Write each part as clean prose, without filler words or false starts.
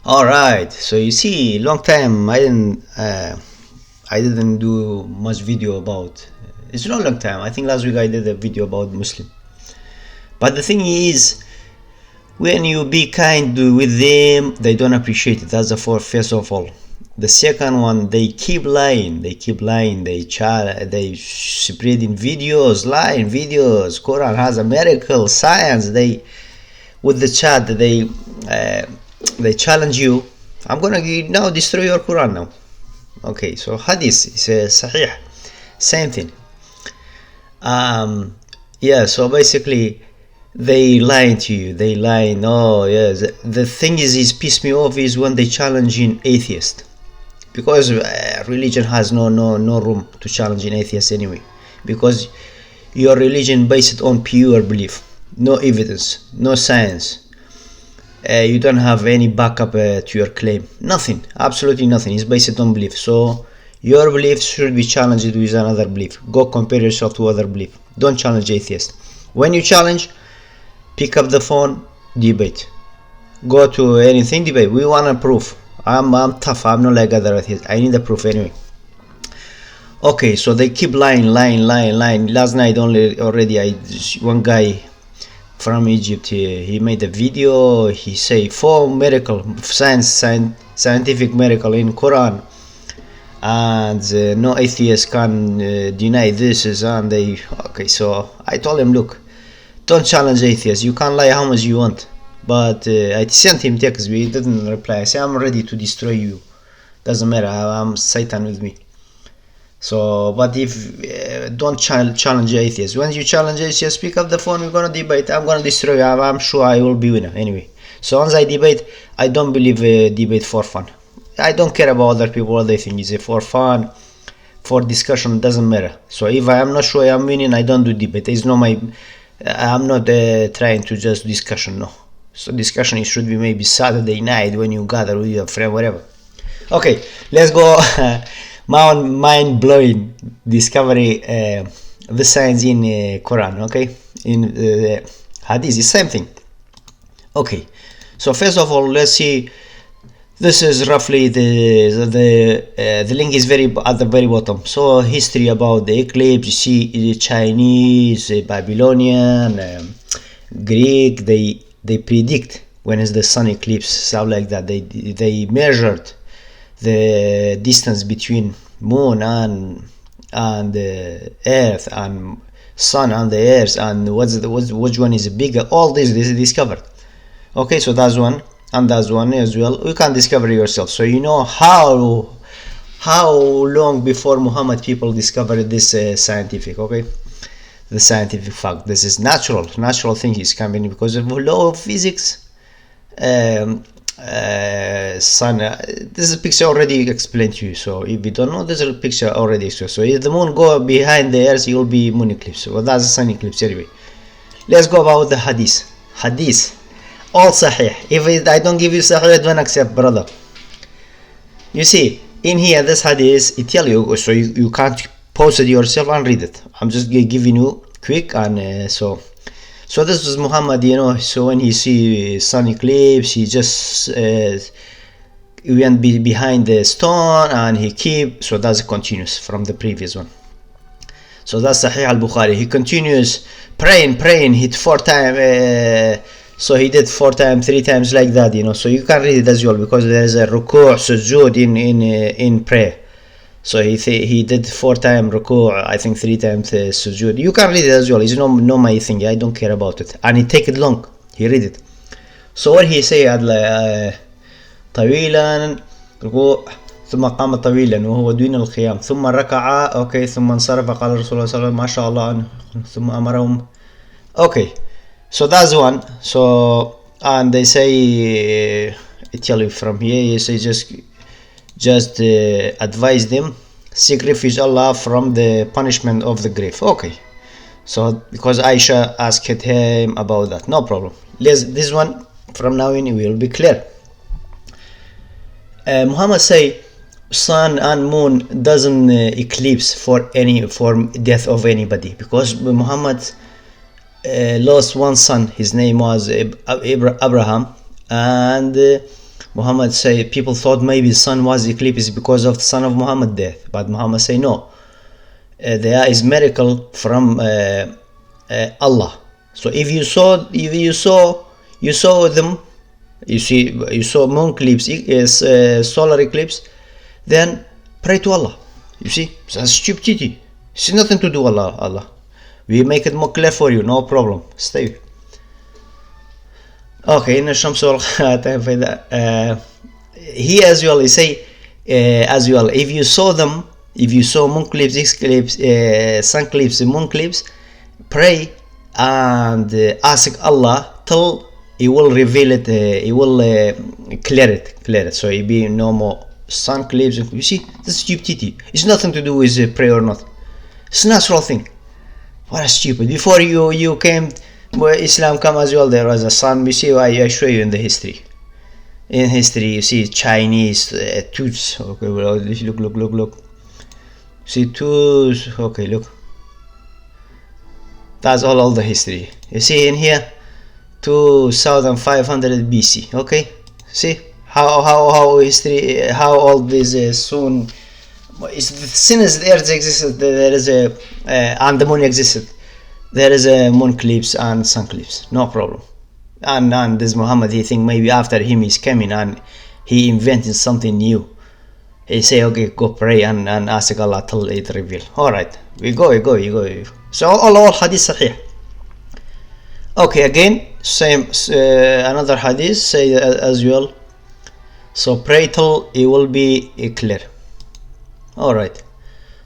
All right. So you see, long time I didn't do much video about. It's not a long time. I think last week I did a video about Muslim. But the thing is, when you be kind with them, they don't appreciate it. That's the first of all. The second one, they keep lying. They keep lying. They spreading videos, lying videos. Quran has a miracle, science. They with the chat. They challenge you. I'm gonna now destroy your Quran now. Okay, so hadith is sahih, same thing. Yeah, so basically they lying to you. They lying. Oh yeah, the thing is piss me off is when they challenging atheist, because religion has no room to challenge an atheist anyway, because your religion based on pure belief, no evidence, no science. You don't have any backup to your claim. Nothing, absolutely nothing. It's based on belief. So your belief should be challenged with another belief. Go compare yourself to other belief. Don't challenge atheists. When you challenge, pick up the phone, debate. Go to anything, debate. We want a proof. I'm tough. I'm not like other atheists. I need the proof anyway. Okay, so they keep lying. Last night already one guy from Egypt, he made a video. He say 4 miracle scientific miracle in Quran, and no atheist can deny this. And they okay. So I told him, look, don't challenge atheists. You can lie how much you want, but I sent him text. He didn't reply. I say I'm ready to destroy you. Doesn't matter. I'm Satan with me. So, but if don't challenge atheists. When you challenge atheists, pick up the phone. We're gonna debate. I'm gonna destroy you. I'm sure I will be winner anyway. So once I debate, I don't believe debate for fun. I don't care about other people what they think. Is it for fun, for discussion? Doesn't matter. So if I am not sure I'm winning, I don't do debate. It's not my. I'm not trying to just discussion. No. So discussion it should be maybe Saturday night when you gather with your friend, whatever. Okay, let's go. Mind-blowing discovery, the science in Quran. Okay, in Hadith is same thing. Okay, so first of all, let's see. This is roughly the link is very at the very bottom. So history about the eclipse. You see, the Chinese, Babylonian, Greek. They predict when is the sun eclipse, stuff like that. They measured the distance between moon and earth, and sun and the earth, and which one is bigger. All this is discovered. Okay, so that's one, and that's one as well. You can discover yourself. So you know how long before Muhammad people discovered this scientific. Okay, the scientific fact. This is natural thing is coming because of the law of physics. Sun, this is a picture already explained to you. So if you don't know, this is a picture already explained. So if the moon go behind the earth, it will be moon eclipse. Well, that's a sun eclipse anyway. Let's go about the hadith. All sahih. If I don't give you sahih, I don't accept, brother. You see, in here, this hadith, it tell you, so you can't pause it yourself and read it. I'm just giving you quick, and so this was Muhammad, you know. So when he see sun eclipse, he just went behind the stone and he keep. So that's continuous from the previous one. So that's Sahih al-Bukhari. He continues praying. Hit 4 times. So he did 4 times, 3 times like that, you know. So you can read it as well because there is a ruku' sujood in prayer. So he did 4 times ruku', I think 3 times sujood. You can read it as well. It's no my thing. I don't care about it. And he take it long. He read it. So what he say طويلا ركوع ثم قام طويلا وهو دون القيام ثم ركع. Okay, ثم انصرف قال رسول الله صلى الله عليه وسلم ما شاء الله ثم أمرهم. Okay, so that's one. So and they say it tell you from here. You say just advise them, seek refuge Allah from the punishment of the grave. Okay, so because Aisha asked him about that, no problem. This one from now in will be clear. Muhammad say sun and moon doesn't eclipse for death of anybody, because Muhammad lost one son. His name was Abraham, and Muhammad say people thought maybe the sun was eclipse because of the son of Muhammad death, but Muhammad say no. There is miracle from Allah. So if you saw them, you saw moon eclipse, solar eclipse, then pray to Allah. You see, that's stupidity. It's nothing to do Allah. We make it more clear for you, no problem. Stay. Okay, إن الشمس والقمر فإذا here as well, he say as well, if you saw moon eclipse, eclipse, sun eclipse, moon eclipse, pray and ask Allah till He will reveal it, He will clear it, so it be no more sun eclipse. You see, that's stupidity. It's nothing to do with prayer or not. It's a natural thing. What a stupid. Before you came, Islam come as well, there was a sun. You see, I show you in the history. In history, you see Chinese tooths. Okay, well, look. See tooths. Okay, look. That's all the history. You see in here, 2500 BC. Okay, see how history, how all this soon. Since the earth existed, there is and the moon existed, there is a moon eclipse and sun eclipse, no problem. And this Muhammad, he think maybe after him is coming and he invented something new. He say, okay, go pray and ask Allah till it reveal. Alright, we go. So all hadith sahih. Okay, again, same another hadith say as well. So pray till it will be clear. Alright.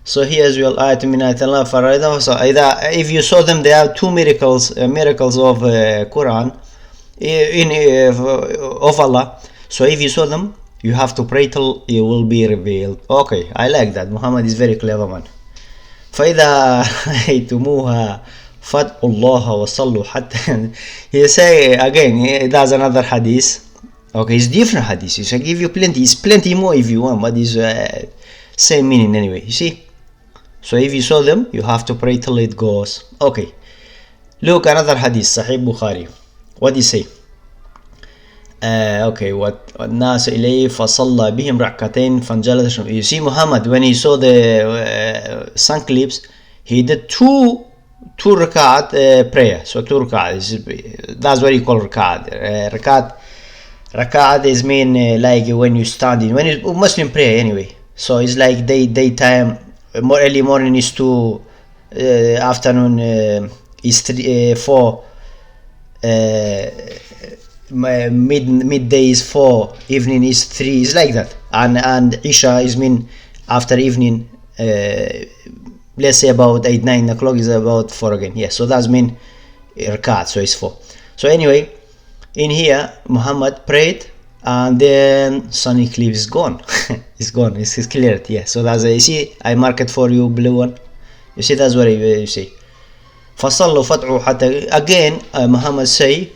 So here as well, ayat min ayat Allah faraidah. So if you saw them, there are two miracles of Quran of Allah. So if you saw them, you have to pray till it will be revealed. Okay, I like that. Muhammad is very clever man. فإذا رأيتموها فاتقوا الله وصلوا حتى. He say again, that's another hadith. Okay, it's different hadith. He give you plenty. It's plenty more if you want, but it's same meaning anyway. You see. So if you saw them, you have to pray till it goes. Okay. Look, another hadith, Sahih Bukhari. What do you say? Okay, what الناس إليه فصلى بهم ركعتين فانجلس. You see, Muhammad, when he saw the sun eclipse, he did two rakat prayer. So two rakat, that's what you call rakat. Rakat is mean like when you standing, when you Muslim prayer anyway. So it's like daytime. More early morning is 2, afternoon is 3, 4, midday is 4, evening is 3. It's like that. And Isha is mean after evening. Let's say about 8-9 o'clock is about 4 again. Yeah, so that's mean rakat. So it's 4. So anyway, in here Muhammad prayed. And then sun eclipse is gone. It's gone. It's cleared. Yeah. So that's you see. I mark it for you, blue one. You see, that's what you see. فصلوا فتحوا حتى. Again, Muhammad say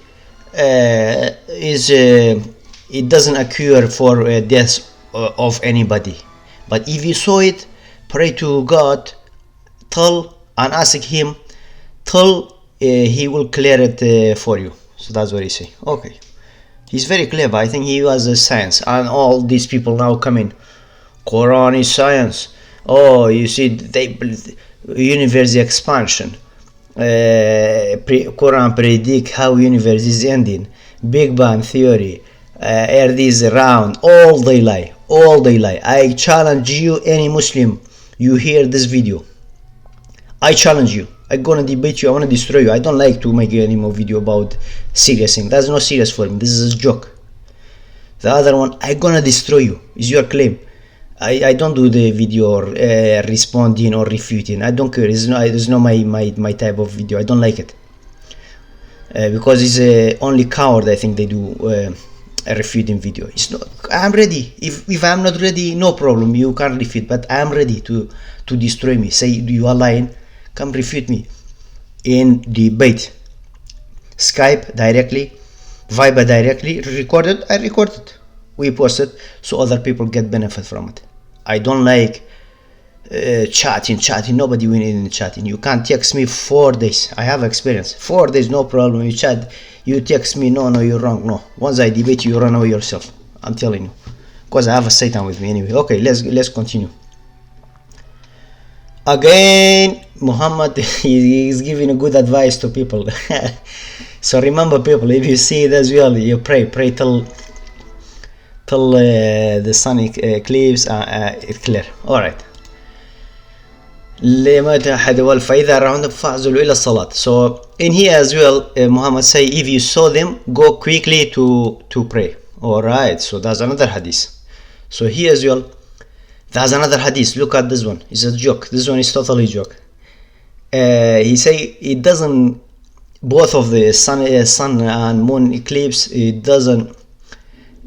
it doesn't occur for death of anybody. But if you saw it, pray to God till and ask Him till He will clear it for you. So that's what he say. Okay. He's very clever. I think he was a science, and all these people now coming. Quran is science. Oh, you see, universe expansion. Quran predict how universe is ending. Big Bang theory. Earth is round. All they lie. I challenge you, any Muslim, you hear this video. I challenge you. I'm gonna debate you. I wanna destroy you. I don't like to make any more video about serious thing. That's not serious for me. This is a joke. The other one, I'm gonna destroy you. Is your claim. I don't do the video or responding or refuting. I don't care. It's not my type of video. I don't like it because it's only coward. I think they do a refuting video. It's not. I'm ready. If I'm not ready, no problem. You can't refute. But I'm ready to destroy me. Say you are lying. Come refute me in debate. Skype directly, Viber directly. Recorded. I recorded. We post it so other people get benefit from it. I don't like chatting. Nobody win in chatting. You can't text me 4 days. I have experience. 4 days, no problem. You chat, you text me. No, you're wrong. No. Once I debate you, run away yourself. I'm telling you, because I have a Satan with me anyway. Okay, let's continue. Again, Muhammad is giving a good advice to people. So remember, people, if you see it as well, you pray till the sun eclipse it's clear. All right. فإذا رأوهم فاعزلوا إلى الصلاة. So in here as well, Muhammad say, if you saw them, go quickly to pray. All right. So that's another hadith. So here as well, there's another hadith. Look at this one. It's a joke. This one is totally joke. He say it doesn't. Both of the sun and moon eclipse, it doesn't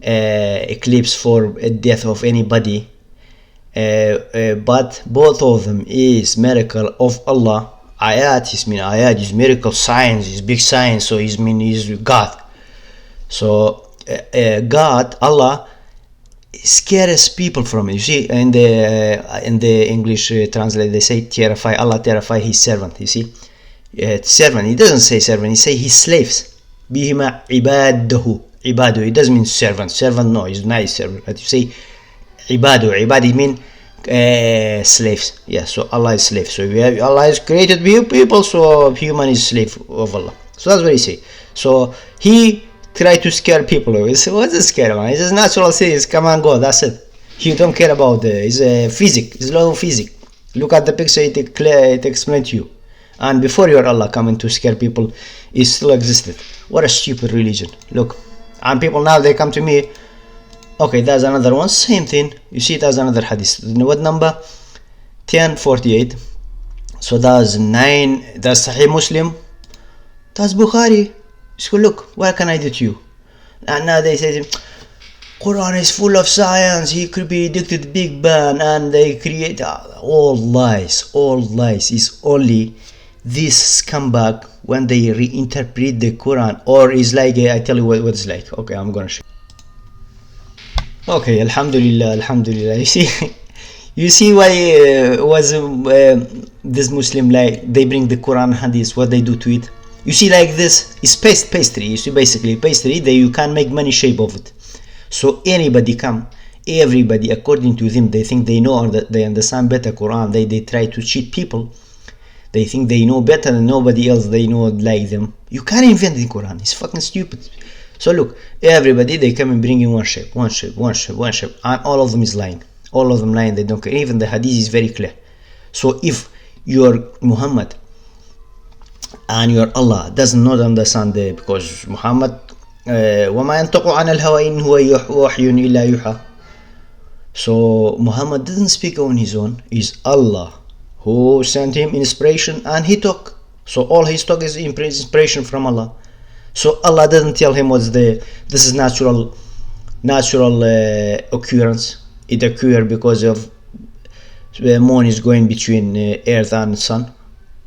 eclipse for death of anybody. But both of them is miracle of Allah. Ayat is miracle, science is big science. So is God. So God, Allah, scares people from it. You see, in the English translate, they say terrify. Allah terrify his servant. You see, servant. He doesn't say servant. He say his slaves. Bihima ibadahu. Ibadu. It doesn't mean servant. Servant, no, he's nice servant. But you say ibadu. Ibadi mean slaves. Yeah. So Allah is slave. So Allah has created people. So human is slave of Allah. So that's what he say. So he try to scare people. What's a scare, man? It's just natural things. Come and go. That's it. You don't care about it's physics. It's law of physics. Look at the picture. It explains to you. And before your Allah coming to scare people, it still existed. What a stupid religion. Look. And people now they come to me. Okay, that's another one. Same thing. You see, that's another hadith. What number? 1048. So that's 9. That's Sahih Muslim. That's Bukhari. So look, what can I do to you? And now they say Quran is full of science, he could be addicted to Big Bang, and they create all lies. Is only this scumbag when they reinterpret the Quran, or is like I tell you what it's like. Okay, I'm gonna show. Okay, Alhamdulillah. You see why was this Muslim like they bring the Quran hadith, what they do to it. You see, like this is pastry. You see, basically pastry that you can make many shape of it. So everybody according to them, they think they know or that they understand better Quran. They try to cheat people. They think they know better than nobody else. They know like them. You can't invent the Quran. It's fucking stupid. So look, everybody they come and bring in one shape, and all of them is lying. All of them lying. They don't care. Even the hadith is very clear. So if you're Muhammad and your Allah does not understand because Muhammad وما ينطق عن الهوى إن هو وحي إلا يوحى. So Muhammad didn't speak on his own. It's Allah who sent him inspiration and he talk. So all his talk is inspiration from Allah. So Allah didn't tell him this is natural occurrence. It occurred because of the moon is going between earth and sun.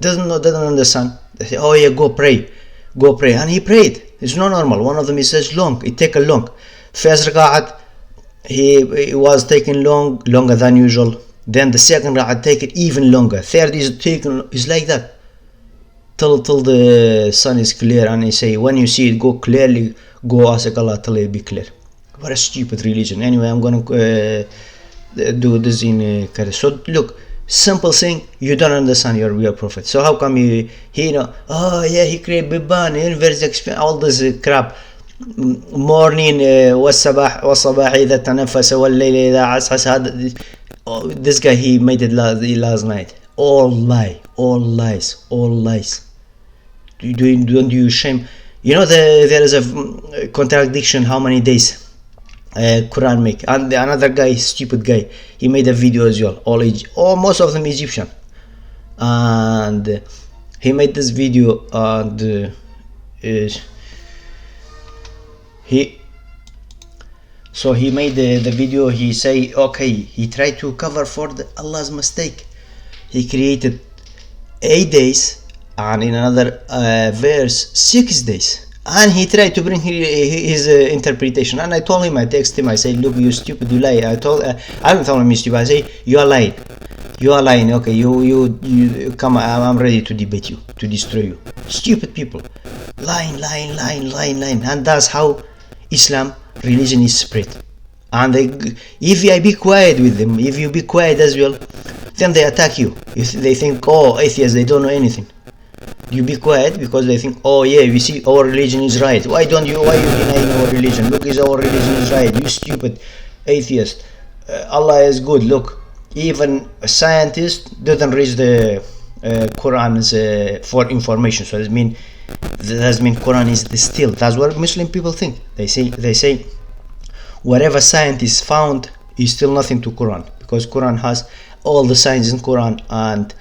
Doesn't understand. They say, oh yeah, go pray, and he prayed. It's not normal. One of them, he says long. It take a long. First rak'at, he was taking longer than usual. Then the second rak'at take it even longer. Third is like that till the sun is clear. And he say, when you see it go clearly, go ask Allah till it be clear. What a stupid religion. Anyway, I'm gonna do this in so look. Simple thing, you don't understand your real prophet. So how come he he created Big Bang, universe, all this crap. Morning والصباح إذا تنفس والليل إذا عسعس. This guy, he made it last night. All lies. Don't you shame? You know there is a contradiction. How many days Quran make, and another guy, stupid guy, he made a video as well, most of them Egyptian, and he made this video and he made the video. He say, okay, he tried to cover for Allah's mistake. He created 8 days and in another verse 6 days. And he tried to bring his interpretation, and I told him, I text him, I say, look, you stupid, you lie. I don't tell him you stupid. I say, you are lying. Okay, you come. I'm ready to debate you, to destroy you. Stupid people, lying, and that's how Islam religion is spread. And if I be quiet with them, if you be quiet as well, then they attack you. If they think, oh, atheists, they don't know anything. You be quiet because they think, oh yeah, we see our religion is right. Why you denying our religion? Look, is our religion is right. You stupid atheist. Allah is good. Look, even a scientist doesn't read the Quran's for information. So that means Quran is the still. That's what Muslim people think. They say whatever scientists found is still nothing to Quran, because Quran has all the science in Quran, and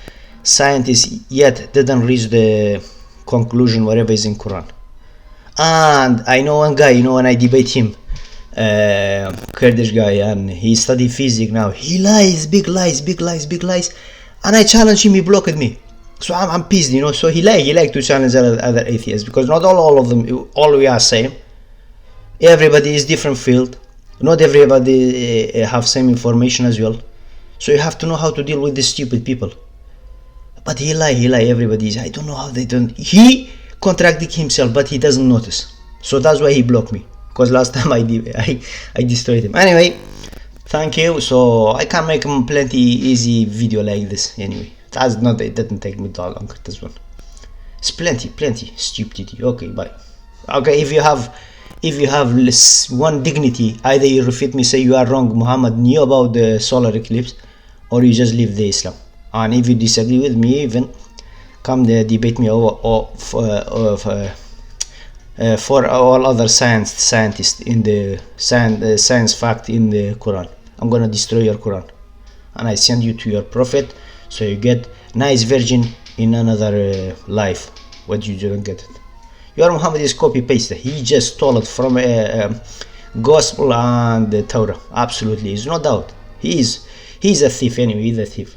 scientists yet didn't reach the conclusion whatever is in Quran. And I know one guy, when I debate him, Kurdish guy, and he study physics now. He lies, big lies, and I challenge him, he blocked me. So I'm pissed, So he like to challenge other atheists, because not all of them, all we are same. Everybody is different field. Not everybody have same information as well. So you have to know how to deal with these stupid people. But he lie, everybody is, I don't know how they don't. He contradicted himself, but he doesn't notice. So that's why he blocked me. Because last time I destroyed him. Anyway, thank you. So I can make him plenty easy video like this. Anyway, it didn't take me that long, this one. It's plenty stupidity. Okay, bye. Okay, if you have one dignity, either you refute me, say you are wrong, Muhammad knew about the solar eclipse, or you just leave the Islam. And if you disagree with me, even come there, debate me over for all other scientists in the science fact in the Quran. I'm gonna destroy your Quran, and I send you to your prophet, so you get nice virgin in another life. What you didn't get it. Your Muhammad is copy pasted. He just stole it from gospel and the Torah. Absolutely, there's no doubt. He's a thief anyway. He's a thief.